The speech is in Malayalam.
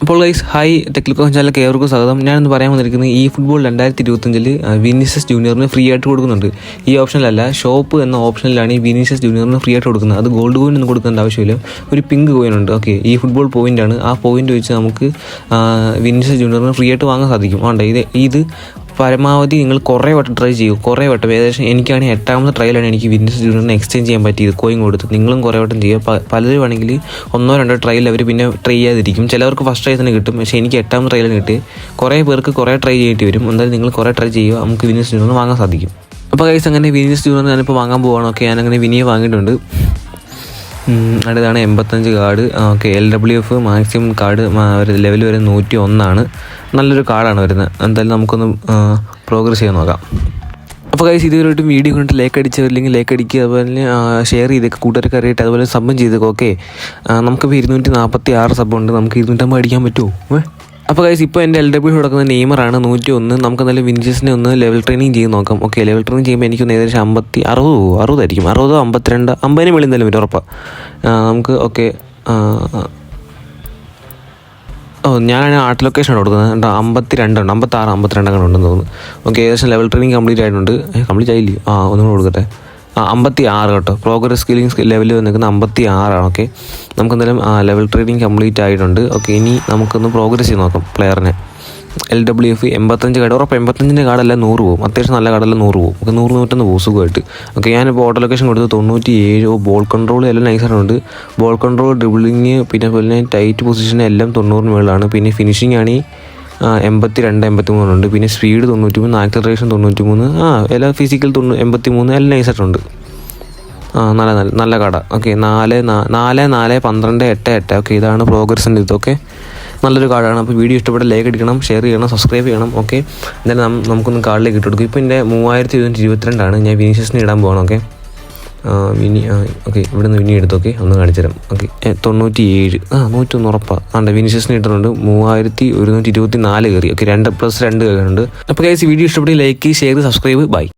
അപ്പോൾ ഗൈസ് ഹായ് ടെക്നിക്കൽ ചാനലിലേക്ക് ഏവർക്കും സ്വാഗതം. ഞാനിന്ന് പറയാൻ വന്നിരിക്കുന്നത് ഈ ഫുട്ബോൾ 2025 വിനീഷ്യസ് ജൂനിയറിന് ഫ്രീ ആയിട്ട് കൊടുക്കുന്നുണ്ട്. ഈ ഓപ്ഷനിലല്ല, ഷോപ്പ് എന്ന ഓപ്ഷനിലാണ് ഈ വിനീഷ്യസ് ജൂനിയറിന് ഫ്രീ ആയിട്ട് കൊടുക്കുന്നത്. അത് ഗോൾഡ് കോയിൻ ഒന്നും കൊടുക്കേണ്ട ആവശ്യമില്ല, ഒരു പിങ്ക് കോയിൻ ഉണ്ട്. ഓക്കെ, ഈ ഫുട്ബോൾ പോയിൻ്റാണ്. ആ പോയിൻ്റ് വെച്ച് നമുക്ക് വിനീഷ്യസ് ജൂനിയറിന് ഫ്രീ ആയിട്ട് വാങ്ങാൻ സാധിക്കും. ഇത് പരമാവധി നിങ്ങൾ കുറേ വട്ടം ട്രൈ ചെയ്യൂ, കുറേ വട്ടം. ഏകദേശം എനിക്കാണെങ്കിൽ 8ാമത്തെ ട്രയലാണ് എനിക്ക് വിനീഷ്യസ് ജൂനിയറിന് എക്സ്ചേഞ്ച് ചെയ്യാൻ പറ്റിയത് കോയിൻ കൊടുത്ത്. നിങ്ങളും കുറേ വട്ടം ചെയ്യുക. പലരും ആണെങ്കിൽ 1-2 ട്രയൽ അവർ പിന്നെ ട്രൈ ചെയ്യാതിരിക്കും. ചിലവർക്ക് ഫസ്റ്റ് ട്രൈ തന്നെ കിട്ടും, പക്ഷേ എനിക്ക് 8ാമത്തെ ട്രയലിന് കിട്ടി. കുറേ പേർക്ക് കുറേ ട്രൈ ചെയ്യേണ്ടി വരും. എന്തായാലും നിങ്ങൾ കുറേ ട്രൈ ചെയ്യുക, നമുക്ക് വിനീഷ്യസ് ജൂനിയറിന് വാങ്ങാൻ സാധിക്കും. അപ്പോൾ ഗൈസ് അങ്ങനെ വിനീഷ്യസ് ജൂനിയറിന് ഞാനിപ്പോൾ വാങ്ങാൻ പോവുകയാണ്. ഓക്കെ, ഞാനങ്ങനെ വിനിയെ വാങ്ങിയിട്ടുണ്ട്. അടുത്താണ് 85 card. Okay, LWF maximum card level വരെ 101 നല്ലൊരു കാർഡാണ് വരുന്നത്. എന്തായാലും നമുക്കൊന്ന് പ്രോഗ്രസ് ചെയ്യാൻ നോക്കാം. അപ്പോൾ ഗൈസ് ഇതുവരെയായിട്ടും വീഡിയോ കണ്ടിട്ട് ലൈക്ക് അടിച്ചവരില്ലെങ്കിൽ ലൈക്ക് അടിക്കുക, അതുപോലെ തന്നെ ഷെയർ ചെയ്തേക്ക്, കൂട്ടുകാർക്ക് അറിയട്ടെ, അതുപോലെ സബ്ബും ചെയ്തേക്കും. ഓക്കെ, നമുക്കിപ്പോൾ 246 സബ്ബുണ്ട്. നമുക്ക് 250 അടിക്കാൻ പറ്റുമോ? അപ്പോൾ ഗൈസ് ഇപ്പോൾ എൻ്റെ LW കൊടുക്കുന്ന നെയ്മറാണ് 101. നമുക്ക് എന്തായാലും വിനീഷ്യസിനെ ഒന്ന് ലെവൽ ട്രെയിനിങ് ചെയ്ത് നോക്കാം. ഓക്കെ, ലെവൽ ട്രെയിനിങ് ചെയ്യുമ്പോൾ എനിക്കൊന്ന് ഏകദേശം 60 ആയിരിക്കും, 60, 52, 50 മേളിൽ എന്തായാലും വരും ഉറപ്പാണ് നമുക്ക്. ഓക്കെ, ഞാനാണ് ആർട്ട് ലൊക്കേഷനാണ് കൊടുക്കുന്നത്. 52 ഉണ്ട്, 56, 52 അങ്ങനെ ഉണ്ടെന്ന് തോന്നുന്നു. ഓക്കെ, ഏകദേശം ലെവൽ ട്രെയിനിങ് കംപ്ലീറ്റ് ആയിട്ടുണ്ട്. കംപ്ലീറ്റ് ആയില്ലേ? ഒന്നും കൂടെ കൊടുക്കട്ടെ. 56 കേട്ടോ. പ്രോഗ്രസ് സ്കില്ലിംഗ് ലെവലിൽ വന്നിരിക്കുന്നത് 56. ഓക്കെ, നമുക്ക് എന്തായാലും ലെവൽ ട്രെയിനിങ് കംപ്ലീറ്റ് ആയിട്ടുണ്ട്. ഓക്കെ, ഇനി നമുക്കൊന്ന് പ്രോഗ്രസ് ചെയ്ത് നോക്കാം പ്ലെയറിനെ. LWF 85 കാർഡ് ഉറപ്പ്. 85ൻ്റെ കാർഡല്ല 100 പോകും, അത്യാവശ്യം നല്ല കാർഡല്ല 100 പോകും. ഓക്കെ, 100-101 പോകും സുഖമായിട്ട്. ഓക്കെ, ഞാനിപ്പോൾ ഓട്ടോ ലൊക്കേഷൻ കൊടുത്ത് 97. ബോൾ കൺട്രോൾ എല്ലാം നൈസായിട്ടുണ്ട്. ബോൾ കൺട്രോൾ, ഡ്രിബിളിങ്, പിന്നെ അതുപോലെ തന്നെ ടൈറ്റ് പൊസിഷൻ എല്ലാം 90 മുകളിലാണ്. പിന്നെ ഫിനിഷിംഗ് ആണ് 82, 83 ഉണ്ട്. പിന്നെ സ്പീഡ് 93, ആക്സലറേഷൻ 93, എല്ലാം ഫിസിക്കൽ 83, എല്ലാം നൈസായിട്ടുണ്ട്. നല്ല കാർഡാണ്. ഓക്കെ, 4, 12, 8. ഓക്കെ, ഇതാണ് പ്രോഗ്രസിൻ്റെ ഇത്. ഓക്കെ, നല്ലൊരു കാർഡാണ്. അപ്പോൾ വീഡിയോ ഇഷ്ടപ്പെട്ട ലൈക്ക് അടിക്കണം, ഷെയർ ചെയ്യണം, സബ്സ്ക്രൈബ് ചെയ്യണം. ഓക്കെ, എന്തായാലും നമുക്കൊന്ന് കാർഡിലേക്ക് ഇട്ട് കൊടുക്കും. ഇപ്പോൾ എൻ്റെ 3222 ഞാൻ വിനീഷ്യസിന് ഇടാൻ പോകണം. ഓക്കെ, ഓക്കെ, ഇവിടെ നിന്ന് വിനി എടുത്തു. ഓക്കെ, ഒന്ന് കാണിച്ചു തരാം. ഓക്കെ, 97, 101 ഉറപ്പാണ്. വിനീഷ്യസിന് ഇട്ടിട്ടുണ്ട്. 3124 കയറി. ഓക്കെ, 2+2 കയറുന്നുണ്ട്. അപ്പോൾ ഗൈസ് വീഡിയോ ഇഷ്ടപ്പെട്ട് ലൈക്ക്, ഷെയർ, സബ്സ്ക്രൈബ്. ബൈ.